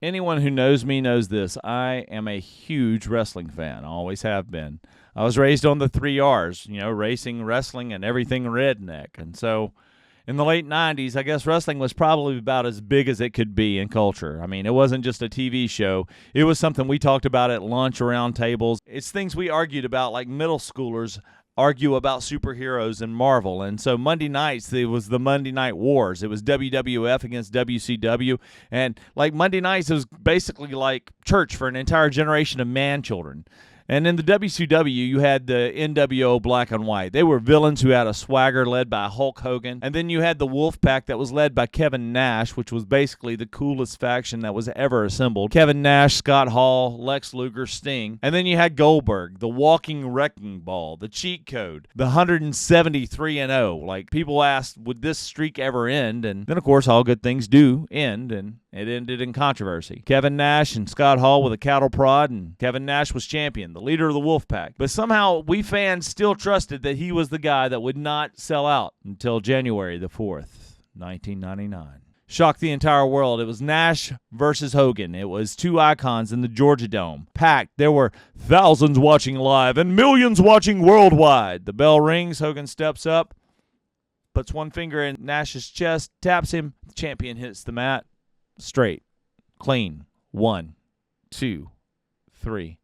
Anyone who knows me knows this. I am a huge wrestling fan. I always have been. I was raised on the 3 R's, racing, wrestling, and everything redneck. And so in the late 90s, I guess wrestling was probably about as big as it could be in culture. I mean, it wasn't just a TV show. It was something we talked about at lunch around tables. It's things we argued about like middle schoolers argue about superheroes and Marvel. And so Monday nights, it was the Monday Night Wars. It was WWF against WCW. And like Monday nights, it was basically like church for an entire generation of man children. And in the WCW, you had the NWO Black and White. They were villains who had a swagger led by Hulk Hogan. And then you had the Wolfpack that was led by Kevin Nash, which was basically the coolest faction that was ever assembled. Kevin Nash, Scott Hall, Lex Luger, Sting. And then you had Goldberg, the walking wrecking ball, the cheat code, the 173-0. Like, people asked, would this streak ever end? And then, of course, all good things do end, and it ended in controversy. Kevin Nash and Scott Hall with a cattle prod, and Kevin Nash was champion, the leader of the Wolfpack. But somehow we fans still trusted that he was the guy that would not sell out until January the 4th, 1999. Shocked the entire world. It was Nash versus Hogan. It was two icons in the Georgia Dome. Packed. There were thousands watching live and millions watching worldwide. The bell rings. Hogan steps up, puts one finger in Nash's chest, taps him. The champion hits the mat. Straight, clean, 1, 2, 3.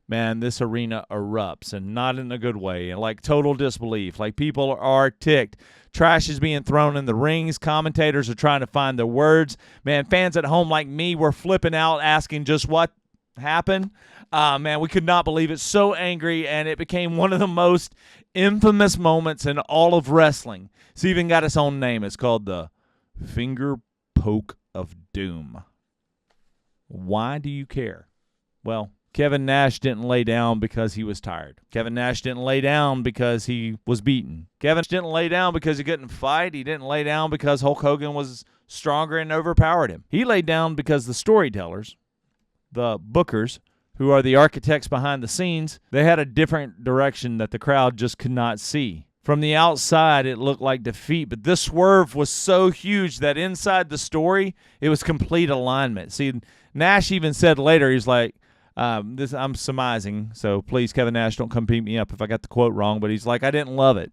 Man, this arena erupts, and not in a good way, and like total disbelief. Like, people are ticked. Trash is being thrown in the rings. Commentators are trying to find their words. Man, fans at home like me were flipping out, asking just what happened. Man, we could not believe it. So angry, and it became one of the most infamous moments in all of wrestling. It's even got its own name. It's called the Fingerpoke of Doom. Why do you care? Well, Kevin Nash didn't lay down because he was tired. Kevin Nash didn't lay down because he was beaten. Kevin didn't lay down because he couldn't fight. He didn't lay down because Hulk Hogan was stronger and overpowered him. He laid down because the storytellers, the bookers, who are the architects behind the scenes, they had a different direction that the crowd just could not see. From the outside, it looked like defeat, but this swerve was so huge that inside the story, it was complete alignment. See, Nash even said later, he's like, I'm surmising, so please, Kevin Nash, don't come beat me up if I got the quote wrong, but he's like, I didn't love it,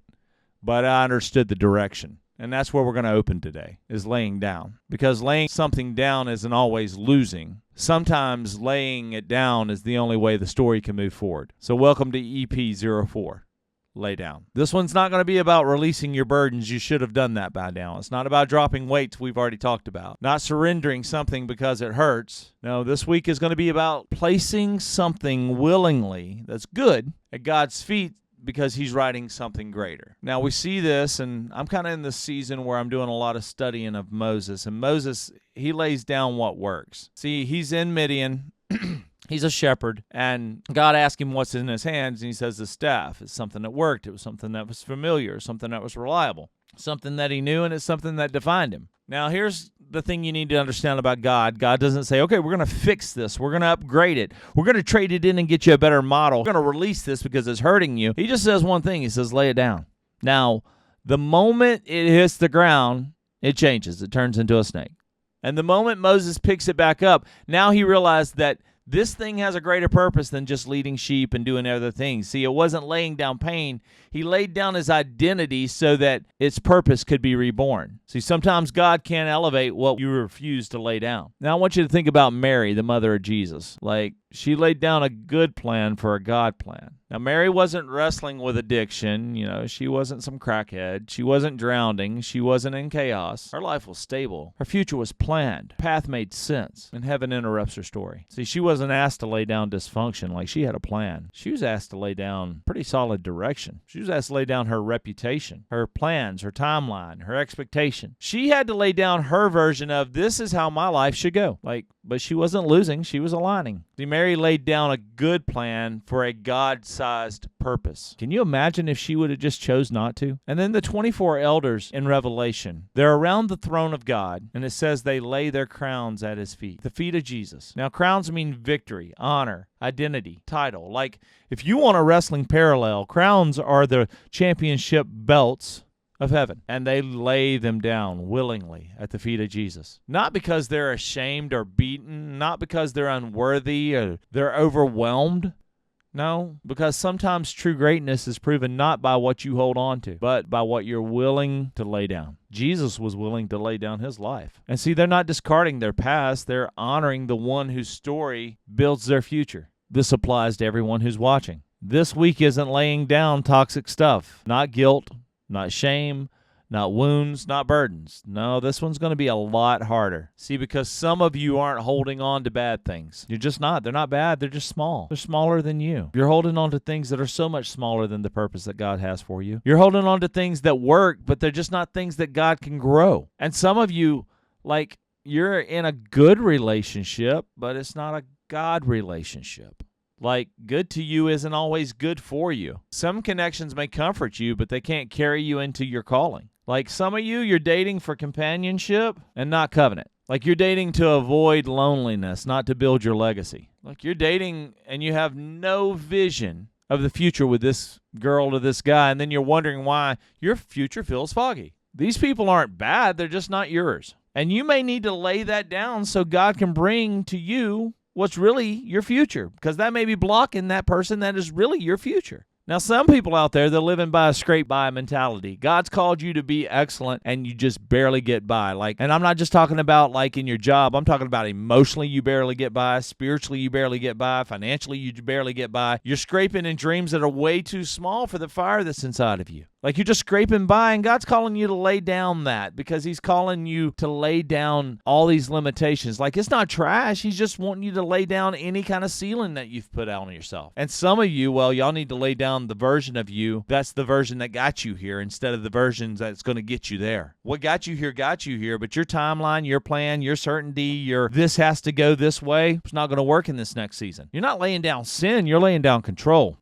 but I understood the direction. And that's where we're going to open today, is laying down. Because laying something down isn't always losing. Sometimes laying it down is the only way the story can move forward. So welcome to EP04. Lay down. This one's not going to be about releasing your burdens. You should have done that by now. It's not about dropping weights we've already talked about. Not surrendering something because it hurts. No, this week is going to be about placing something willingly that's good at God's feet because he's writing something greater. Now, we see this, and I'm kind of in this season where I'm doing a lot of studying of Moses. And Moses, he lays down what works. See, he's in Midian. He's a shepherd, and God asked him what's in his hands, and he says the staff. It's something that worked. It was something that was familiar, something that was reliable, something that he knew, and it's something that defined him. Now, here's the thing you need to understand about God. God doesn't say, okay, we're going to fix this. We're going to upgrade it. We're going to trade it in and get you a better model. We're going to release this because it's hurting you. He just says one thing. He says, lay it down. Now, the moment it hits the ground, it changes. It turns into a snake. And the moment Moses picks it back up, now he realized that this thing has a greater purpose than just leading sheep and doing other things. See, it wasn't laying down pain. He laid down his identity so that its purpose could be reborn. See, sometimes God can't elevate what you refuse to lay down. Now, I want you to think about Mary, the mother of Jesus. Like, she laid down a good plan for a God plan. Now, Mary wasn't wrestling with addiction. She wasn't some crackhead. She wasn't drowning. She wasn't in chaos. Her life was stable. Her future was planned. Path made sense. And heaven interrupts her story. See, she wasn't asked to lay down dysfunction. Like, she had a plan. She was asked to lay down pretty solid direction. She was asked to lay down her reputation, her plans, her timeline, her expectation. She had to lay down her version of, this is how my life should go. But she wasn't losing. She was aligning. See, Mary laid down a good plan for a God-sized purpose. Can you imagine if she would have just chose not to? And then the 24 elders in Revelation, they're around the throne of God, and it says they lay their crowns at his feet, the feet of Jesus. Now, crowns mean victory, honor, identity, title. Like, if you want a wrestling parallel, crowns are the championship belts of heaven, and they lay them down willingly at the feet of Jesus. Not because they're ashamed or beaten, not because they're unworthy or they're overwhelmed. No, because sometimes true greatness is proven not by what you hold on to, but by what you're willing to lay down. Jesus was willing to lay down his life. And see, they're not discarding their past, they're honoring the one whose story builds their future. This applies to everyone who's watching. This week isn't laying down toxic stuff, not guilt, not shame, not wounds, not burdens. No, this one's going to be a lot harder. See, because some of you aren't holding on to bad things. You're just not. They're not bad. They're just small. They're smaller than you. You're holding on to things that are so much smaller than the purpose that God has for you. You're holding on to things that work, but they're just not things that God can grow. And some of you, like, you're in a good relationship, but it's not a God relationship. Like, good to you isn't always good for you. Some connections may comfort you, but they can't carry you into your calling. Like some of you, you're dating for companionship and not covenant. Like you're dating to avoid loneliness, not to build your legacy. Like you're dating and you have no vision of the future with this girl or this guy, and then you're wondering why your future feels foggy. These people aren't bad, they're just not yours. And you may need to lay that down so God can bring to you what's really your future, because that may be blocking that person that is really your future. Now, some people out there, they're living by a scrape-by mentality. God's called you to be excellent, and you just barely get by. And I'm not just talking about like in your job. I'm talking about emotionally, you barely get by. Spiritually, you barely get by. Financially, you barely get by. You're scraping in dreams that are way too small for the fire that's inside of you. Like you're just scraping by, and God's calling you to lay down that, because he's calling you to lay down all these limitations. Like it's not trash. He's just wanting you to lay down any kind of ceiling that you've put out on yourself. And some of you, well, y'all need to lay down the version of you that's the version that got you here instead of the versions that's going to get you there. What got you here, but your timeline, your plan, your certainty, your this has to go this way, it's not going to work in this next season. You're not laying down sin, you're laying down control.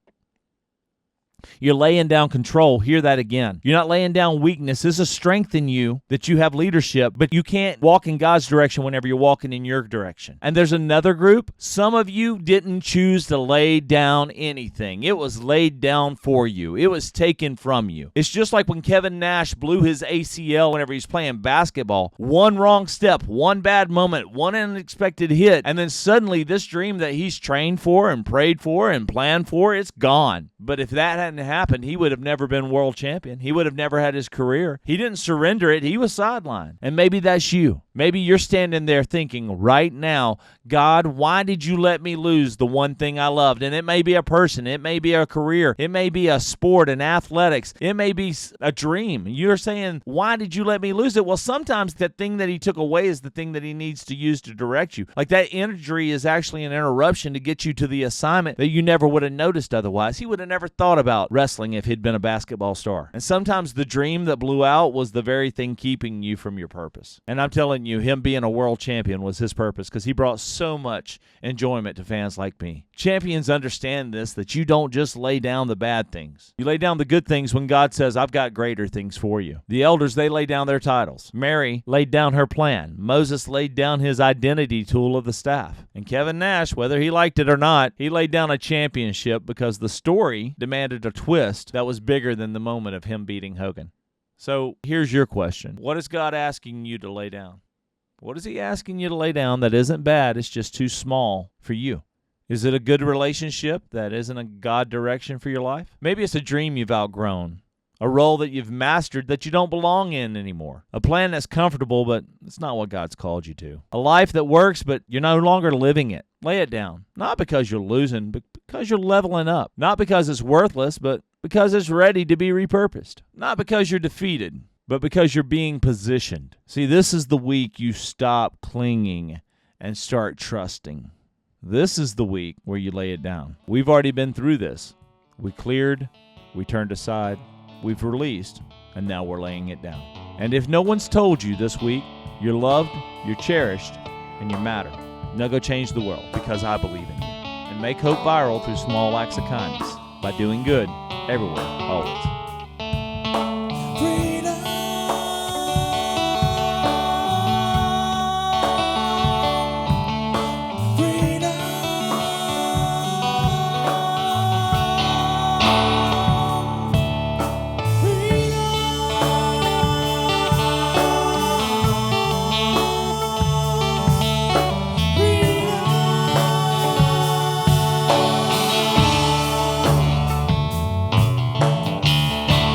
You're laying down control. Hear that again. You're not laying down weakness. This is strength in you that you have leadership, but you can't walk in God's direction whenever you're walking in your direction. And there's another group. Some of you didn't choose to lay down anything. It was laid down for you. It was taken from you. It's just like when Kevin Nash blew his ACL whenever he's playing basketball. One wrong step, one bad moment, one unexpected hit, and then suddenly this dream that he's trained for and prayed for and planned for, it's gone. But if that hadn't happened, he would have never been world champion. He would have never had his career. He didn't surrender it. He was sidelined. And maybe that's you. Maybe you're standing there thinking right now, God, why did you let me lose the one thing I loved? And it may be a person. It may be a career. It may be a sport and athletics. It may be a dream. You're saying, why did you let me lose it? Well, sometimes that thing that he took away is the thing that he needs to use to direct you. Like that injury is actually an interruption to get you to the assignment that you never would have noticed otherwise. He would have never thought about wrestling if he'd been a basketball star. And sometimes the dream that blew out was the very thing keeping you from your purpose. And I'm telling you, him being a world champion was his purpose, because he brought so much enjoyment to fans like me. Champions understand this, that you don't just lay down the bad things. You lay down the good things when God says, I've got greater things for you. The elders, they lay down their titles. Mary laid down her plan. Moses laid down his identity tool of the staff. And Kevin Nash, whether he liked it or not, he laid down a championship because the story demanded a twist that was bigger than the moment of him beating Hogan. So here's your question. What is God asking you to lay down? What is he asking you to lay down that isn't bad, it's just too small for you? Is it a good relationship that isn't a God direction for your life? Maybe it's a dream you've outgrown, a role that you've mastered that you don't belong in anymore, a plan that's comfortable, but it's not what God's called you to, a life that works, but you're no longer living it. Lay it down, not because you're losing, but because you're leveling up, not because it's worthless, but because it's ready to be repurposed, not because you're defeated, but because you're being positioned. See, this is the week you stop clinging and start trusting. This is the week where you lay it down. We've already been through this. We cleared, we turned aside, we've released, and now we're laying it down. And if no one's told you this week, you're loved, you're cherished, and you matter, now go change the world, because I believe in you. And make hope viral through small acts of kindness by doing good everywhere, always.